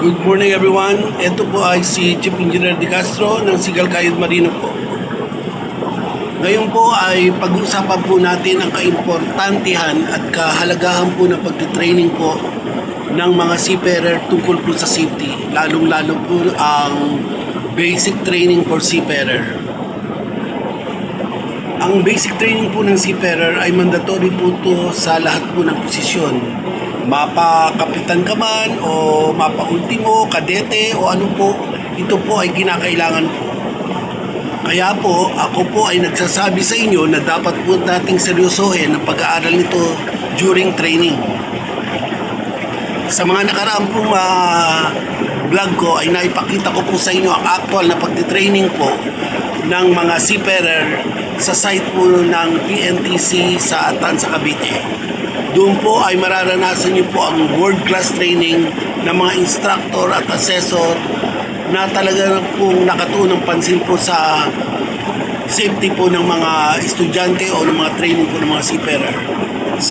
Good morning everyone. Ito po ay si Chief Engineer De Castro ng Sigal Kayod Marino po. Ngayon po ay pag-uusapan po natin ang kaimportantihan at kahalagahan po ng pagtitraining po ng mga seafarer tungkol po sa safety. Lalong-lalo po ang basic training for seafarer. Ang basic training po ng seafarer ay mandatory po ito sa lahat po ng posisyon. Mapa-kapitan ka man o mapa-ultimo, kadete o ano po, ito po ay kinakailangan po. Kaya po, ako po ay nagsasabi sa inyo na dapat po nating seryosohin ang pag-aaral nito during training. Sa mga nakaraang pong vlog ko ay naipakita ko po sa inyo ang actual na pagtitraining po ng mga seafarer sa site po ng PNTC sa Tanza, Cavite. Doon po ay mararanasan niyo po ang world-class training ng mga instructor at assessor na talaga pong nakatunang pansin po sa safety po ng mga estudyante o ng mga training po ng mga seafarer.